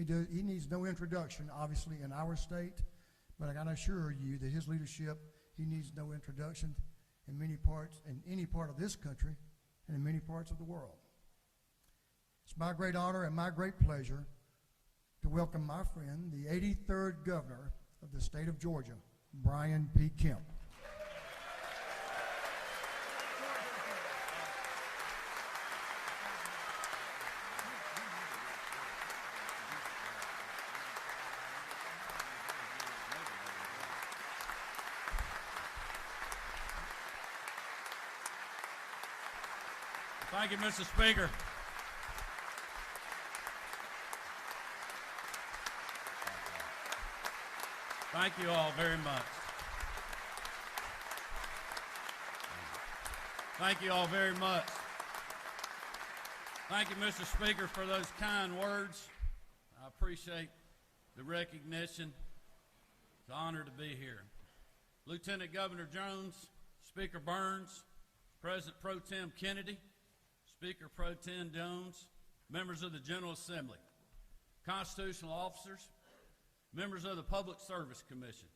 He needs no introduction, obviously, in our state, but I got to assure you that his leadership, he needs no introduction in many parts, in any part of this country, and in many parts of the world. It's my great honor and my great pleasure to welcome my friend, the 83rd Governor of the state of Georgia, Brian P. Kemp. Thank you, Mr. Speaker. Thank you all very much. Thank you all very much. Thank you, Mr. Speaker, for those kind words. I appreciate the recognition. It's an honor to be here. Lieutenant Governor Jones, Speaker Burns, President Pro Tem Kennedy, Speaker Pro Tem Jones, members of the General Assembly, constitutional officers, members of the Public Service Commission,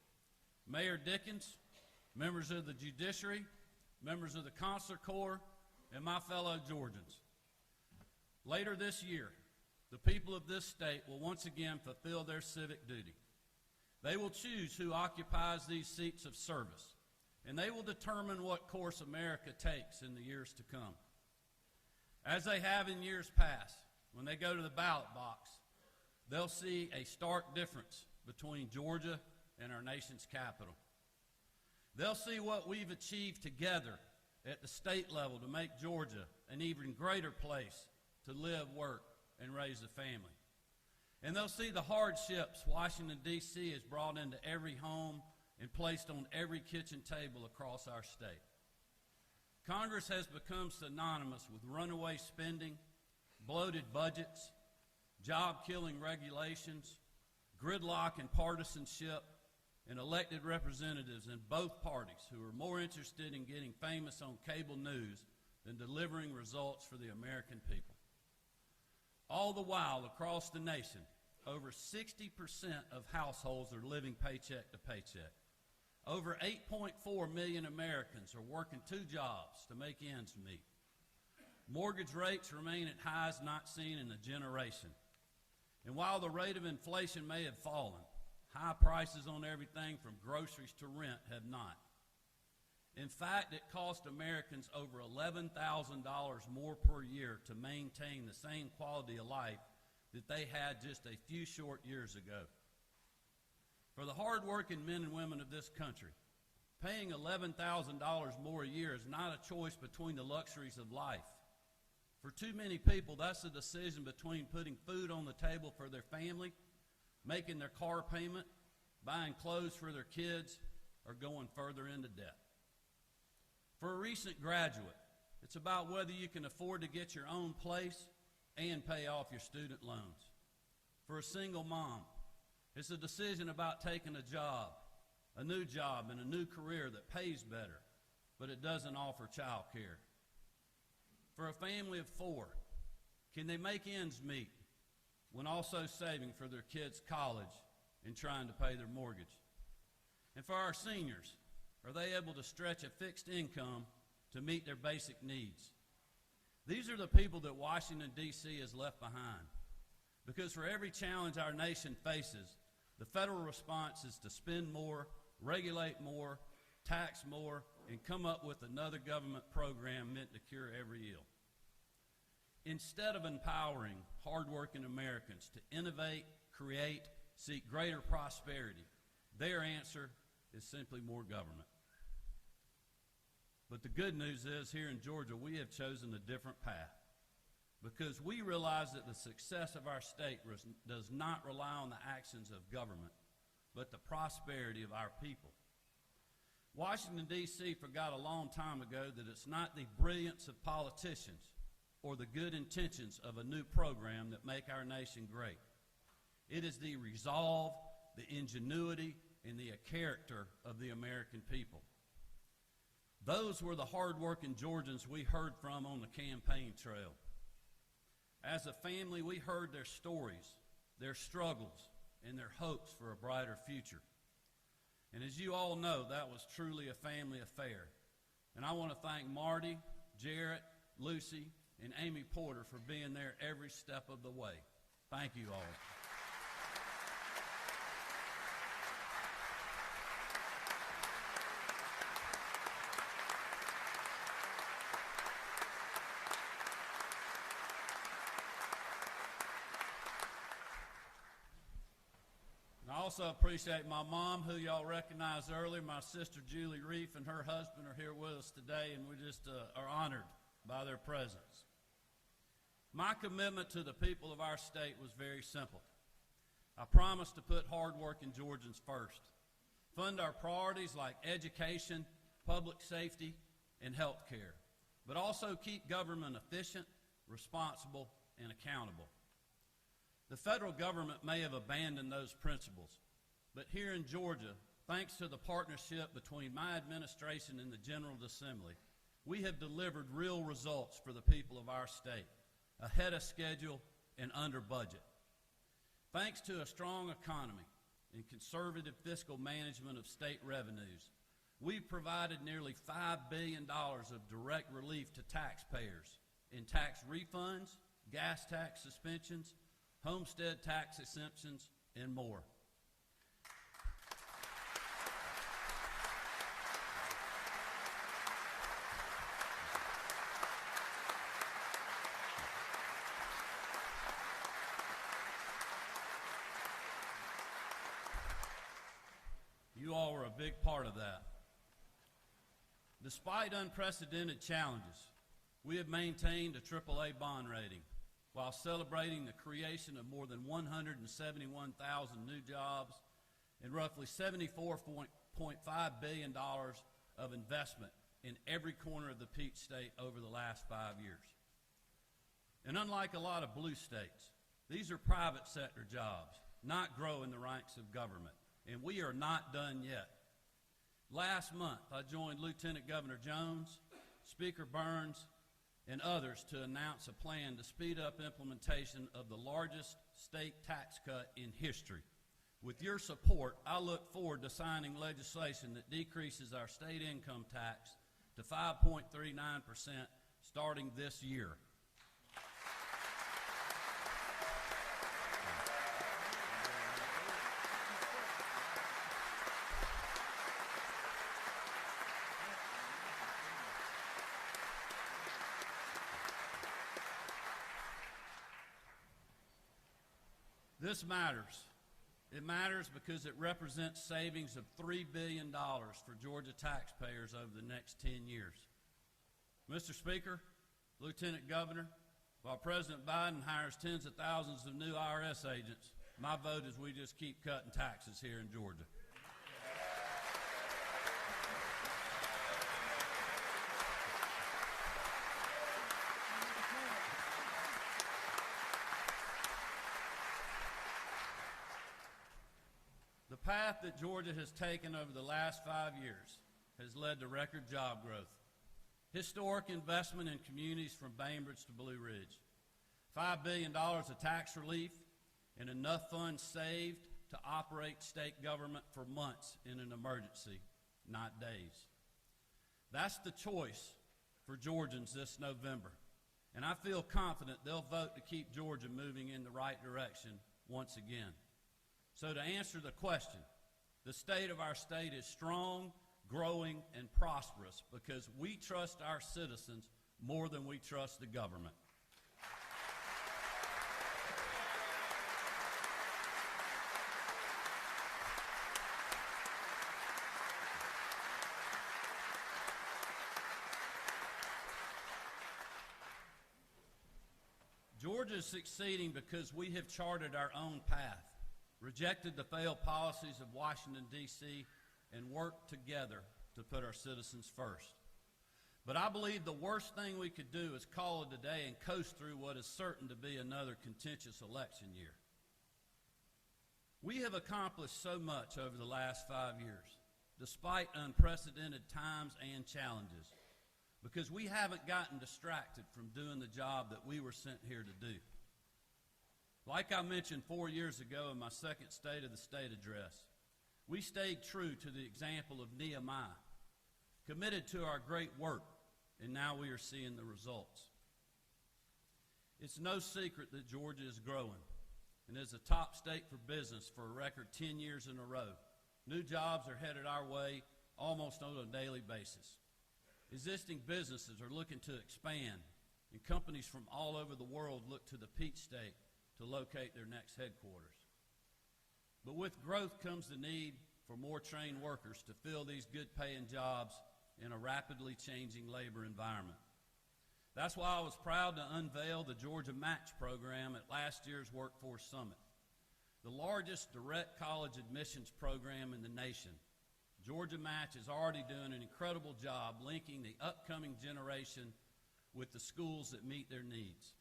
Mayor Dickens, members of the Judiciary, members of the Consular Corps, and my fellow Georgians. Later this year, the people of this state will once again fulfill their civic duty. They will choose who occupies these seats of service, and they will determine what course America takes in the years to come. As they have in years past, when they go to the ballot box, they'll see a stark difference between Georgia and our nation's capital. They'll see what we've achieved together at the state level to make Georgia an even greater place to live, work, and raise a family. And they'll see the hardships Washington, D.C. has brought into every home and placed on every kitchen table across our state. Congress has become synonymous with runaway spending, bloated budgets, job-killing regulations, gridlock and partisanship, and elected representatives in both parties who are more interested in getting famous on cable news than delivering results for the American people. All the while, across the nation, over 60% of households are living paycheck to paycheck. Over 8.4 million Americans are working 2 jobs to make ends meet. Mortgage rates remain at highs not seen in a generation. And while the rate of inflation may have fallen, high prices on everything from groceries to rent have not. In fact, it cost Americans over $11,000 more per year to maintain the same quality of life that they had just a few short years ago. For the hardworking men and women of this country, paying $11,000 more a year is not a choice between the luxuries of life. For too many people, that's a decision between putting food on the table for their family, making their car payment, buying clothes for their kids, or going further into debt. For a recent graduate, it's about whether you can afford to get your own place and pay off your student loans. For a single mom, it's a decision about taking a job, a new job, and a new career that pays better, but it doesn't offer child care. For a family of 4, can they make ends meet when also saving for their kids' college and trying to pay their mortgage? And for our seniors, are they able to stretch a fixed income to meet their basic needs? These are the people that Washington, D.C. has left behind. Because for every challenge our nation faces, the federal response is to spend more, regulate more, tax more, and come up with another government program meant to cure every ill. Instead of empowering hardworking Americans to innovate, create, seek greater prosperity, their answer is simply more government. But the good news is, here in Georgia, we have chosen a different path because we realize that the success of our state does not rely on the actions of government, but the prosperity of our people. Washington, D.C. forgot a long time ago that it's not the brilliance of politicians or the good intentions of a new program that make our nation great. It is the resolve, the ingenuity, and the character of the American people. Those were the hardworking Georgians we heard from on the campaign trail. As a family, we heard their stories their struggles, and their hopes for a brighter future. And as you all know, that was truly a family affair. And I want to thank Marty, Jarrett, Lucy, and Amy Porter for being there every step of the way. Thank you all. I also appreciate my mom, who y'all recognized earlier. My sister Julie Reef and her husband are here with us today, and we just are honored by their presence. My commitment to the people of our state was very simple. I promised to put hard-working Georgians first, fund our priorities like education, public safety, and health care, but also keep government efficient, responsible, and accountable. The federal government may have abandoned those principles, but here in Georgia, thanks to the partnership between my administration and the General Assembly, we have delivered real results for the people of our state, ahead of schedule and under budget. Thanks to a strong economy and conservative fiscal management of state revenues, we've provided nearly $5 billion of direct relief to taxpayers in tax refunds, gas tax suspensions, homestead tax exemptions, and more. You all were a big part of that. Despite unprecedented challenges, we have maintained a AAA bond rating, while celebrating the creation of more than 171,000 new jobs and roughly $74.5 billion of investment in every corner of the Peach State over the last 5 years. And unlike a lot of blue states, these are private sector jobs, not grow in the ranks of government, and we are not done yet. Last month, I joined Lieutenant Governor Jones, Speaker Burns, and others to announce a plan to speed up implementation of the largest state tax cut in history. With your support, I look forward to signing legislation that decreases our state income tax to 5.39% starting this year. This matters. It matters because it represents savings of $3 billion for Georgia taxpayers over the next 10 years. Mr. Speaker, Lieutenant Governor, while President Biden hires tens of thousands of new IRS agents, my vote is we just keep cutting taxes here in Georgia. The path that Georgia has taken over the last 5 years has led to record job growth, historic investment in communities from Bainbridge to Blue Ridge, $5 billion of tax relief, and enough funds saved to operate state government for months in an emergency, not days. That's the choice for Georgians this November, and I feel confident they'll vote to keep Georgia moving in the right direction once again. So to answer the question, the state of our state is strong, growing, and prosperous because we trust our citizens more than we trust the government. Georgia is succeeding because we have charted our own path, rejected the failed policies of Washington, D.C., and worked together to put our citizens first. But I believe the worst thing we could do is call it a day and coast through what is certain to be another contentious election year. We have accomplished so much over the last 5 years, despite unprecedented times and challenges, because we haven't gotten distracted from doing the job that we were sent here to do. Like I mentioned 4 years ago in my second State of the State address, we stayed true to the example of Nehemiah, committed to our great work, and now we are seeing the results. It's no secret that Georgia is growing and is a top state for business for a record 10 years in a row. New jobs are headed our way almost on a daily basis. Existing businesses are looking to expand, and companies from all over the world look to the Peach State to locate their next headquarters. But with growth comes the need for more trained workers to fill these good-paying jobs in a rapidly changing labor environment. That's why I was proud to unveil the Georgia Match program at last year's Workforce Summit. The largest direct college admissions program in the nation, Georgia Match is already doing an incredible job linking the upcoming generation with the schools that meet their needs.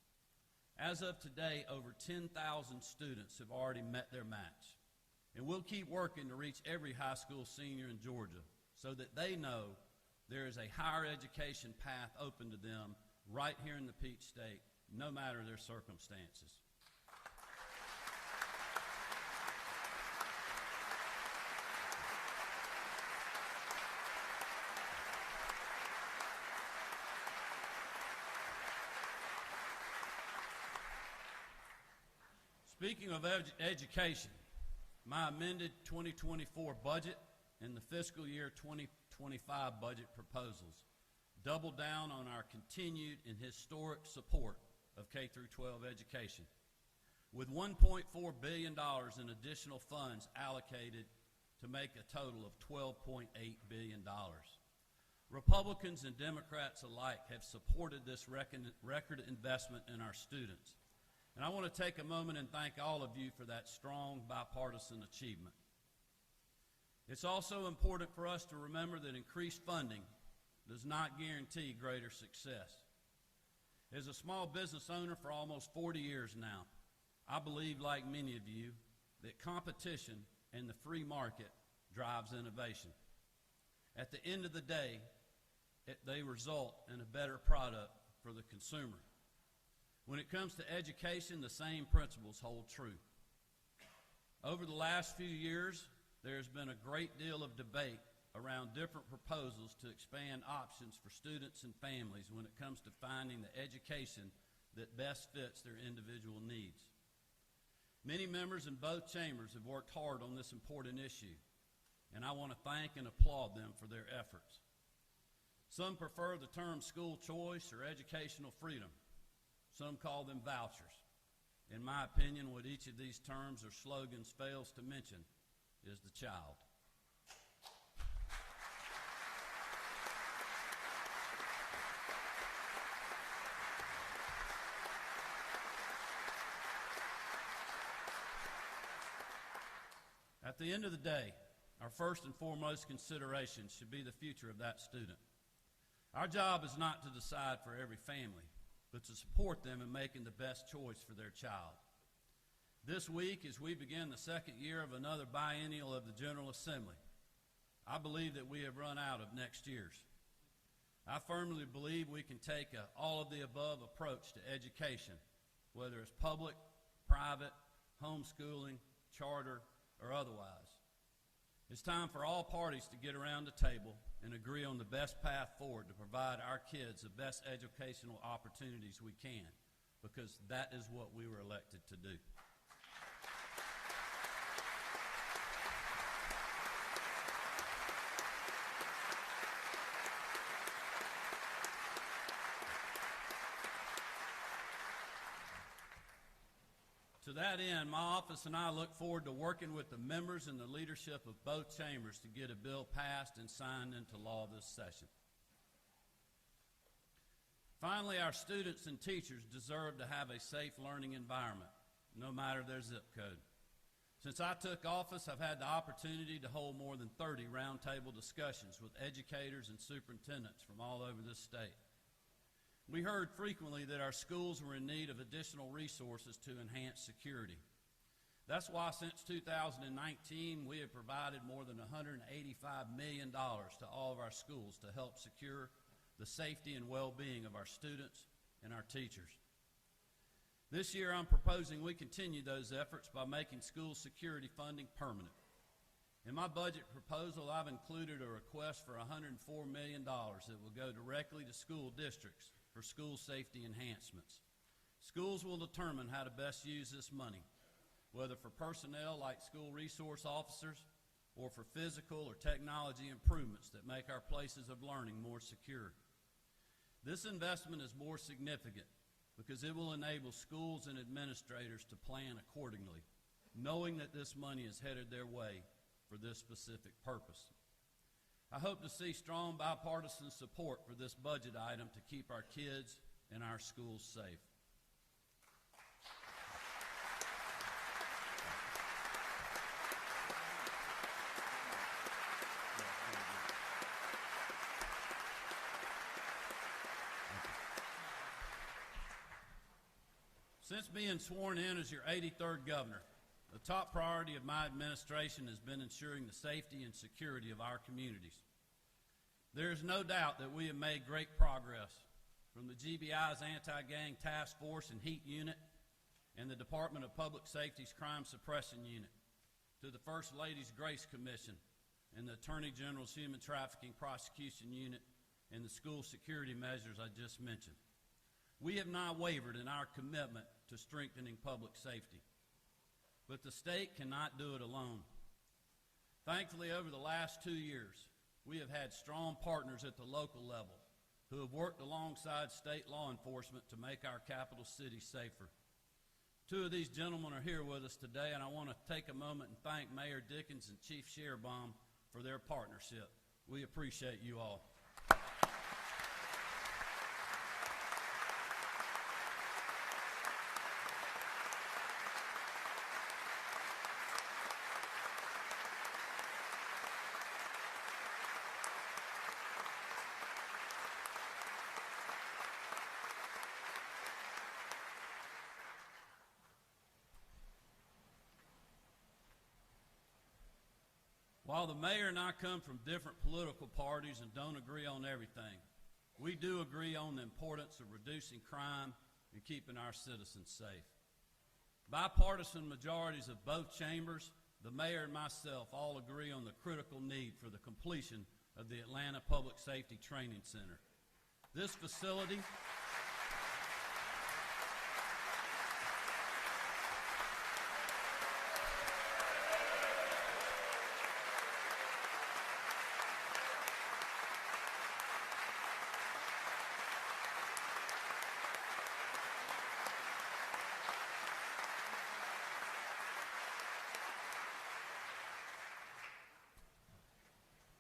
As of today, over 10,000 students have already met their match. And we'll keep working to reach every high school senior in Georgia so that they know there is a higher education path open to them right here in the Peach State, no matter their circumstances. Speaking of education, my amended 2024 budget and the fiscal year 2025 budget proposals double down on our continued and historic support of K-12 education, with $1.4 billion in additional funds allocated to make a total of $12.8 billion. Republicans and Democrats alike have supported this record investment in our students. And I want to take a moment and thank all of you for that strong bipartisan achievement. It's also important for us to remember that increased funding does not guarantee greater success. As a small business owner for almost 40 years now, I believe, like many of you, that competition and the free market drives innovation. At the end of the day, they result in a better product for the consumer. When it comes to education, the same principles hold true. Over the last few years, there's been a great deal of debate around different proposals to expand options for students and families when it comes to finding the education that best fits their individual needs. Many members in both chambers have worked hard on this important issue, and I want to thank and applaud them for their efforts. Some prefer the term school choice or educational freedom. Some call them vouchers. In my opinion, what each of these terms or slogans fails to mention is the child. At the end of the day, our first and foremost consideration should be the future of that student. Our job is not to decide for every family, but to support them in making the best choice for their child. This week, as we begin the second year of another biennial of the General Assembly, I believe that we have run out of next year's. I firmly believe we can take an all-of-the-above approach to education, whether it's public, private, homeschooling, charter, or otherwise. It's time for all parties to get around the table and agree on the best path forward to provide our kids the best educational opportunities we can, because that is what we were elected to do. To that end, my office and I look forward to working with the members and the leadership of both chambers to get a bill passed and signed into law this session. Finally, our students and teachers deserve to have a safe learning environment, no matter their zip code. Since I took office, I've had the opportunity to hold more than 30 roundtable discussions with educators and superintendents from all over this state. We heard frequently that our schools were in need of additional resources to enhance security. That's why since 2019, we have provided more than $185 million to all of our schools to help secure the safety and well-being of our students and our teachers. This year, I'm proposing we continue those efforts by making school security funding permanent. In my budget proposal, I've included a request for $104 million that will go directly to school districts for school safety enhancements. Schools will determine how to best use this money, whether for personnel like school resource officers or for physical or technology improvements that make our places of learning more secure. This investment is more significant because it will enable schools and administrators to plan accordingly, knowing that this money is headed their way for this specific purpose. I hope to see strong bipartisan support for this budget item to keep our kids and our schools safe. Since being sworn in as your 83rd governor, the top priority of my administration has been ensuring the safety and security of our communities. There is no doubt that we have made great progress, from the GBI's Anti-Gang Task Force and Heat Unit and the Department of Public Safety's Crime Suppression Unit to the First Lady's Grace Commission and the Attorney General's Human Trafficking Prosecution Unit and the school security measures I just mentioned. We have not wavered in our commitment to strengthening public safety. But the state cannot do it alone. Thankfully, over the last 2 years, we have had strong partners at the local level who have worked alongside state law enforcement to make our capital city safer. 2 of these gentlemen are here with us today, and I want to take a moment and thank Mayor Dickens and Chief Sherbaum for their partnership. We appreciate you all. While the mayor and I come from different political parties and don't agree on everything, we do agree on the importance of reducing crime and keeping our citizens safe. Bipartisan majorities of both chambers, the mayor and myself, all agree on the critical need for the completion of the Atlanta Public Safety Training Center. This facility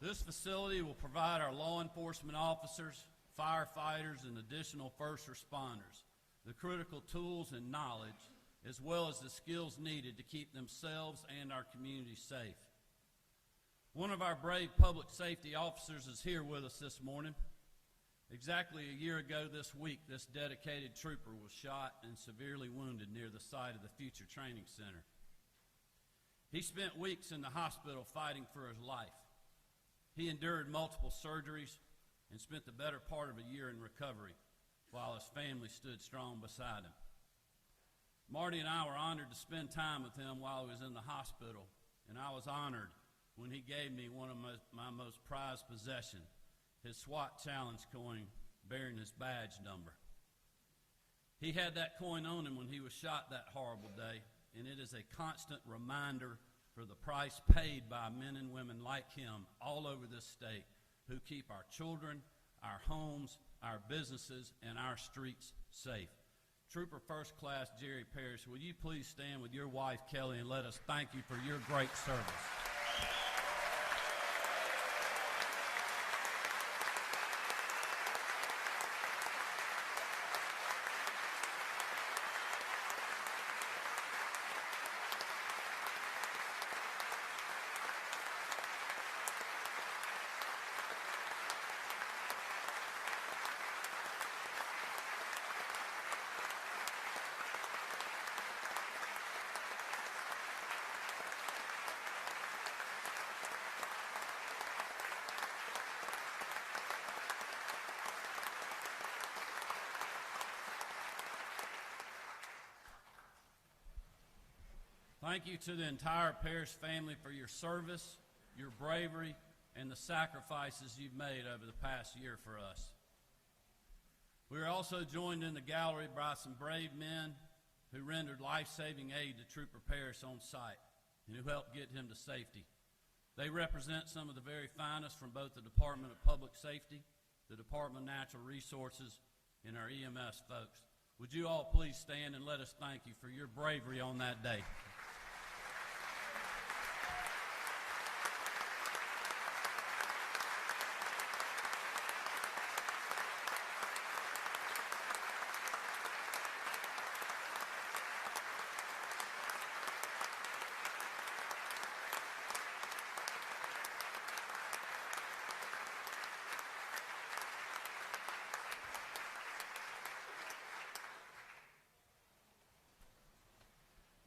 This facility will provide our law enforcement officers, firefighters, and additional first responders the critical tools and knowledge, as well as the skills needed to keep themselves and our community safe. One of our brave public safety officers is here with us this morning. Exactly a year ago this week, this dedicated trooper was shot and severely wounded near the site of the Future Training Center. He spent weeks in the hospital fighting for his life. He endured multiple surgeries and spent the better part of a year in recovery while his family stood strong beside him. Marty and I were honored to spend time with him while he was in the hospital, and I was honored when he gave me one of my most prized possessions, his SWAT Challenge coin bearing his badge number. He had that coin on him when he was shot that horrible day, and it is a constant reminder for the price paid by men and women like him all over this state who keep our children, our homes, our businesses, and our streets safe. Trooper First Class Jerry Parrish, will you please stand with your wife, Kelly, and let us thank you for your great service. Thank you to the entire parish family for your service, your bravery, and the sacrifices you've made over the past year for us. We are also joined in the gallery by some brave men who rendered life-saving aid to Trooper Parrish on site and who helped get him to safety. They represent some of the very finest from both the Department of Public Safety, the Department of Natural Resources, and our EMS folks. Would you all please stand and let us thank you for your bravery on that day.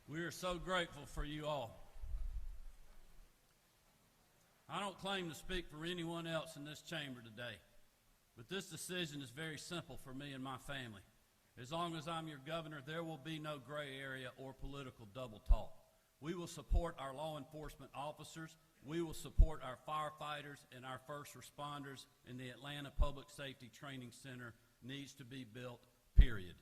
We are so grateful for you all. I don't claim to speak for anyone else in this chamber today, but this decision is very simple for me and my family. As long as I'm your governor, there will be no gray area or political double talk. We will support our law enforcement officers. We will support our firefighters and our first responders, and the Atlanta Public Safety Training Center needs to be built, period.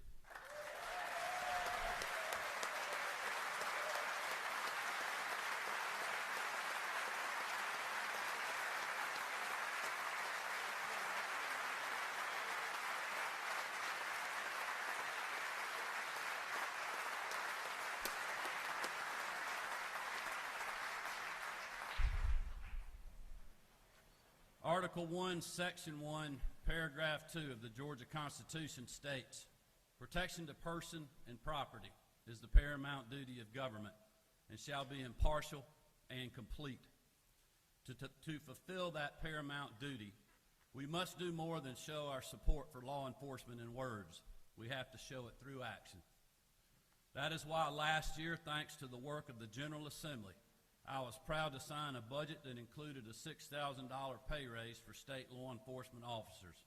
Article 1, Section 1, Paragraph 2 of the Georgia Constitution states, "Protection to person and property is the paramount duty of government and shall be impartial and complete. To fulfill that paramount duty, we must do more than show our support for law enforcement in words. We have to show it through action. That is why last year, thanks to the work of the General Assembly, I was proud to sign a budget that included a $6,000 pay raise for state law enforcement officers.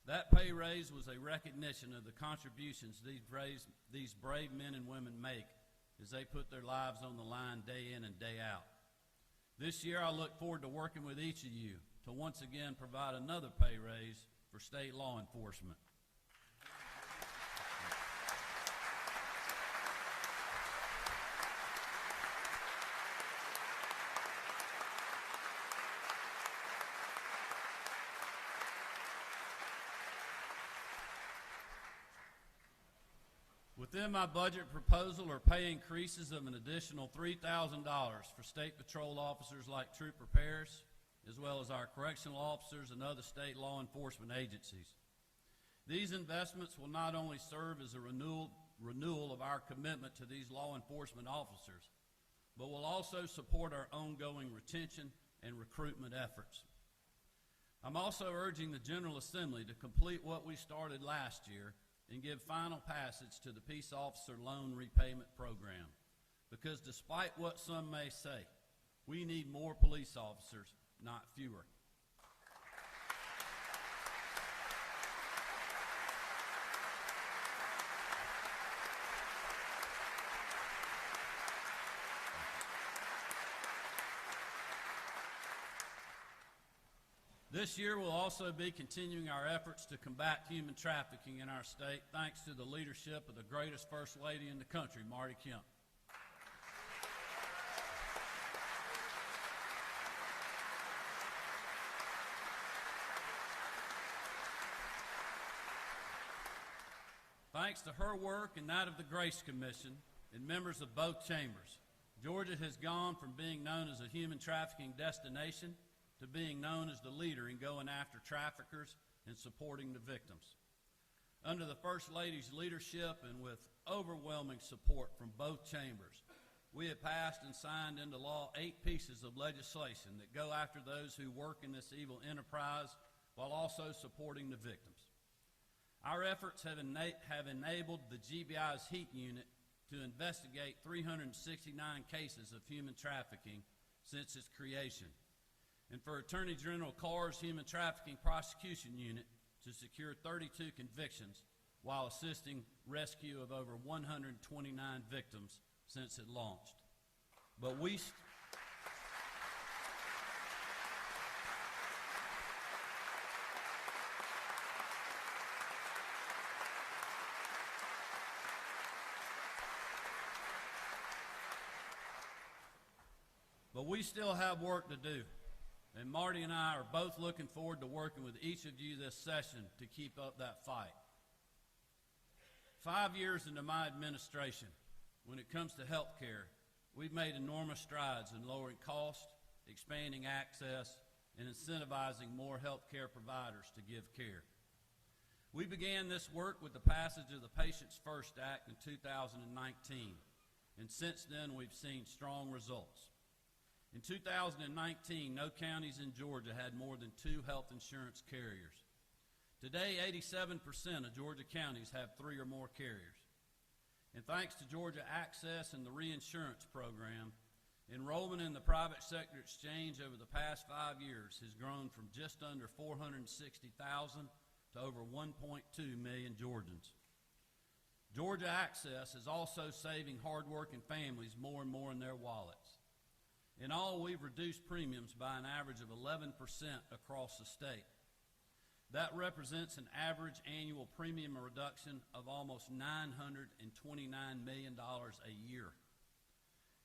That pay raise was a recognition of the contributions these brave men and women make as they put their lives on the line day in and day out. This year, I look forward to working with each of you to once again provide another pay raise for state law enforcement. Within my budget proposal are pay increases of an additional $3,000 for state patrol officers like Trooper Parrish, as well as our correctional officers and other state law enforcement agencies. These investments will not only serve as a renewal of our commitment to these law enforcement officers, but will also support our ongoing retention and recruitment efforts. I'm also urging the General Assembly to complete what we started last year and give final passage to the Peace Officer Loan Repayment Program. Because despite what some may say, we need more police officers, not fewer. This year, we'll also be continuing our efforts to combat human trafficking in our state, thanks to the leadership of the greatest First Lady in the country, Marty Kemp. Thanks to her work and that of the Grace Commission and members of both chambers, Georgia has gone from being known as a human trafficking destination to being known as the leader in going after traffickers and supporting the victims. Under the First Lady's leadership and with overwhelming support from both chambers, we have passed and signed into law 8 pieces of legislation that go after those who work in this evil enterprise while also supporting the victims. Our efforts have enabled the GBI's HEAT unit to investigate 369 cases of human trafficking since its creation, and for Attorney General Carr's Human Trafficking Prosecution Unit to secure 32 convictions while assisting rescue of over 129 victims since it launched. But we still have work to do, and Marty and I are both looking forward to working with each of you this session to keep up that fight. 5 years into my administration, when it comes to health care, we've made enormous strides in lowering costs, expanding access, and incentivizing more health care providers to give care. We began this work with the passage of the Patients First Act in 2019, and since then we've seen strong results. In 2019, no counties in Georgia had more than 2 health insurance carriers. Today, 87% of Georgia counties have 3 or more carriers. And thanks to Georgia Access and the reinsurance program, enrollment in the private sector exchange over the past 5 years has grown from just under 460,000 to over 1.2 million Georgians. Georgia Access is also saving hardworking families more and more in their wallets. In all, we've reduced premiums by an average of 11% across the state. That represents an average annual premium reduction of almost $929 million a year.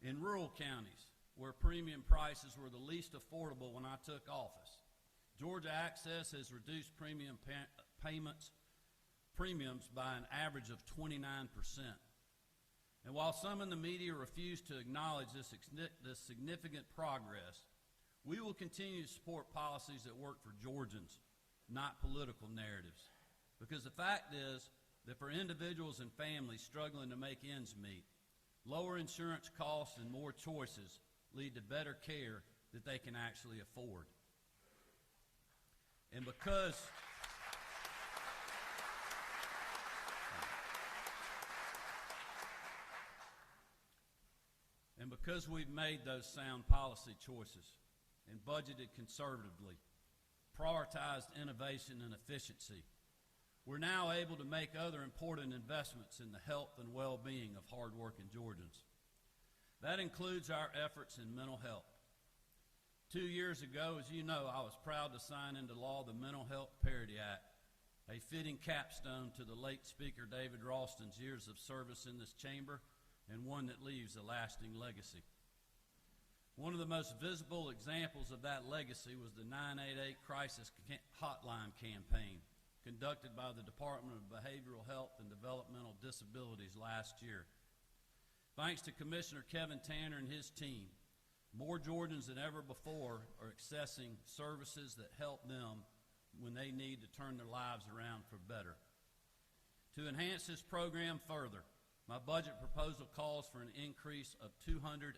In rural counties, where premium prices were the least affordable when I took office, Georgia Access has reduced premiums by an average of 29%. And while some in the media refuse to acknowledge this significant progress, we will continue to support policies that work for Georgians, not political narratives. Because the fact is that for individuals and families struggling to make ends meet, lower insurance costs and more choices lead to better care that they can actually afford. And because we've made those sound policy choices and budgeted conservatively, prioritized innovation and efficiency, we're now able to make other important investments in the health and well-being of hardworking Georgians. That includes our efforts in mental health. 2 years ago, as you know, I was proud to sign into law the Mental Health Parity Act, a fitting capstone to the late Speaker David Ralston's years of service in this chamber, and one that leaves a lasting legacy. One of the most visible examples of that legacy was the 988 Crisis Hotline campaign conducted by the Department of Behavioral Health and Developmental Disabilities last year. Thanks to Commissioner Kevin Tanner and his team, more Georgians than ever before are accessing services that help them when they need to turn their lives around for better. To enhance this program further, my budget proposal calls for an increase of $205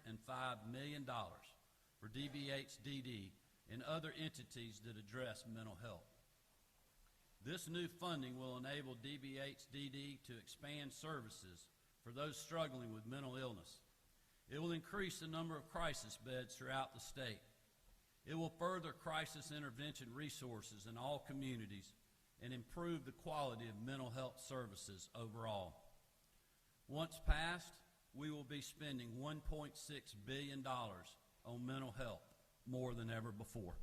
million for DBHDD and other entities that address mental health. This new funding will enable DBHDD to expand services for those struggling with mental illness. It will increase the number of crisis beds throughout the state. It will further crisis intervention resources in all communities and improve the quality of mental health services overall. Once passed, we will be spending $1.6 billion on mental health, more than ever before.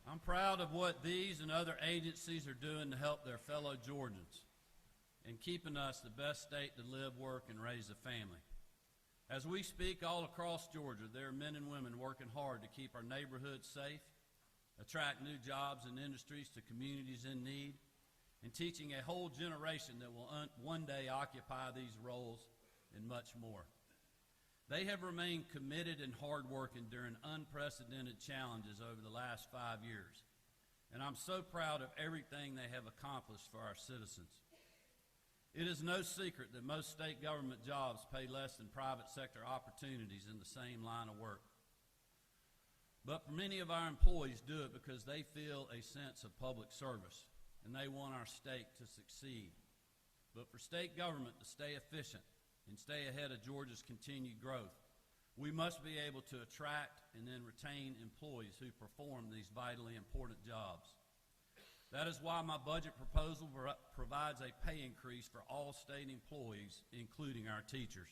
I'm proud of what these and other agencies are doing to help their fellow Georgians and keeping us the best state to live, work, and raise a family. As we speak all across Georgia, there are men and women working hard to keep our neighborhoods safe, attract new jobs and industries to communities in need, and teaching a whole generation that will one day occupy these roles and much more. They have remained committed and hardworking during unprecedented challenges over the last 5 years, and I'm so proud of everything they have accomplished for our citizens. It is no secret that most state government jobs pay less than private sector opportunities in the same line of work. But many of our employees do it because they feel a sense of public service, and they want our state to succeed. But for state government to stay efficient and stay ahead of Georgia's continued growth, we must be able to attract and then retain employees who perform these vitally important jobs. That is why my budget proposal provides a pay increase for all state employees, including our teachers.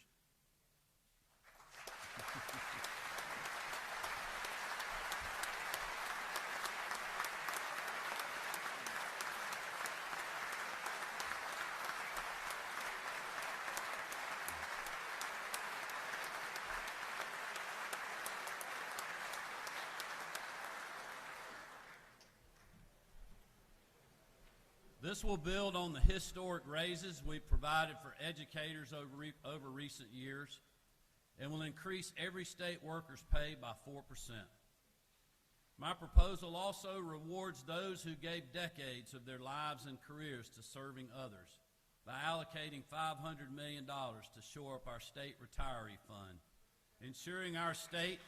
This will build on the historic raises we've provided for educators over recent years and will increase every state worker's pay by 4%. My proposal also rewards those who gave decades of their lives and careers to serving others by allocating $500 million to shore up our state retiree fund, ensuring our state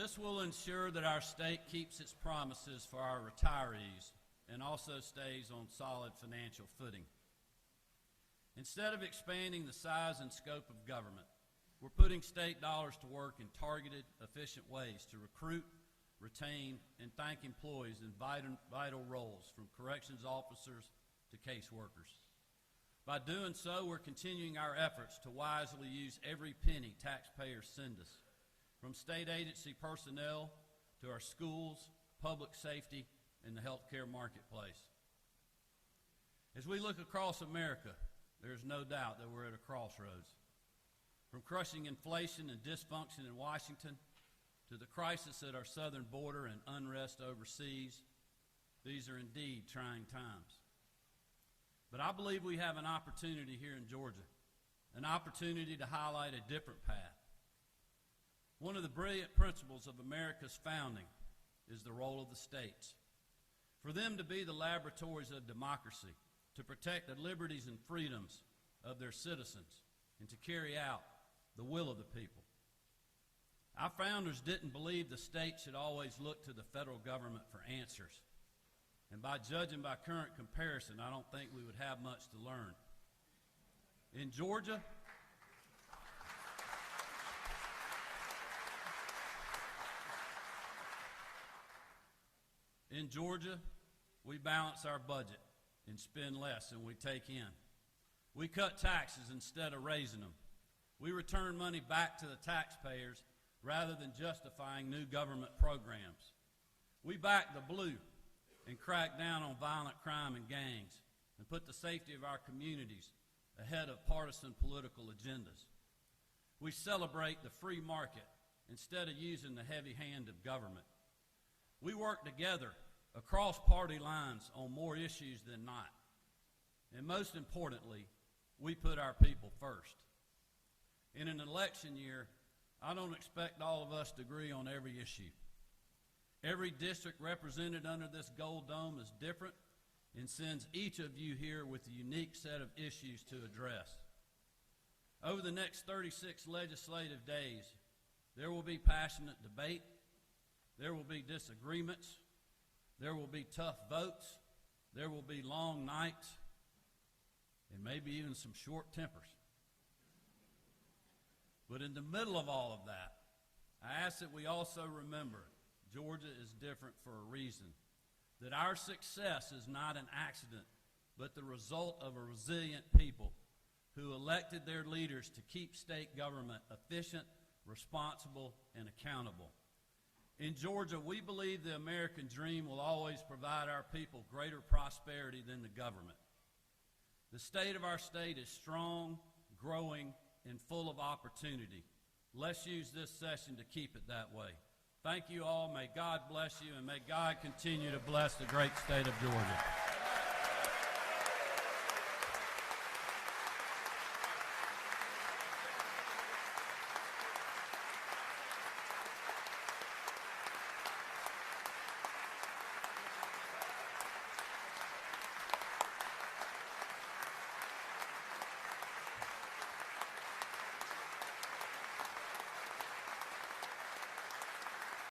This will ensure that our state keeps its promises for our retirees and also stays on solid financial footing. Instead of expanding the size and scope of government, we're putting state dollars to work in targeted, efficient ways to recruit, retain, and thank employees in vital roles, from corrections officers to caseworkers. By doing so, we're continuing our efforts to wisely use every penny taxpayers send us, from state agency personnel to our schools, public safety, and the healthcare marketplace. As we look across America, there's no doubt that we're at a crossroads. From crushing inflation and dysfunction in Washington to the crisis at our southern border and unrest overseas, these are indeed trying times. But I believe we have an opportunity here in Georgia, an opportunity to highlight a different path. One of the brilliant principles of America's founding is the role of the states. For them to be the laboratories of democracy, to protect the liberties and freedoms of their citizens, and to carry out the will of the people. Our founders didn't believe the state should always look to the federal government for answers. And by judging by current comparison, I don't think we would have much to learn. In Georgia, we balance our budget and spend less than we take in. We cut taxes instead of raising them. We return money back to the taxpayers rather than justifying new government programs. We back the blue and crack down on violent crime and gangs and put the safety of our communities ahead of partisan political agendas. We celebrate the free market instead of using the heavy hand of government. We work together across party lines on more issues than not. And most importantly, we put our people first. In an election year, I don't expect all of us to agree on every issue. Every district represented under this gold dome is different and sends each of you here with a unique set of issues to address. Over the next 36 legislative days, there will be passionate debate, there will be disagreements, there will be tough votes, there will be long nights, and maybe even some short tempers. But in the middle of all of that, I ask that we also remember Georgia is different for a reason, that our success is not an accident, but the result of a resilient people who elected their leaders to keep state government efficient, responsible, and accountable. In Georgia, we believe the American dream will always provide our people greater prosperity than the government. The state of our state is strong, growing, and full of opportunity. Let's use this session to keep it that way. Thank you all. May God bless you, and may God continue to bless the great state of Georgia.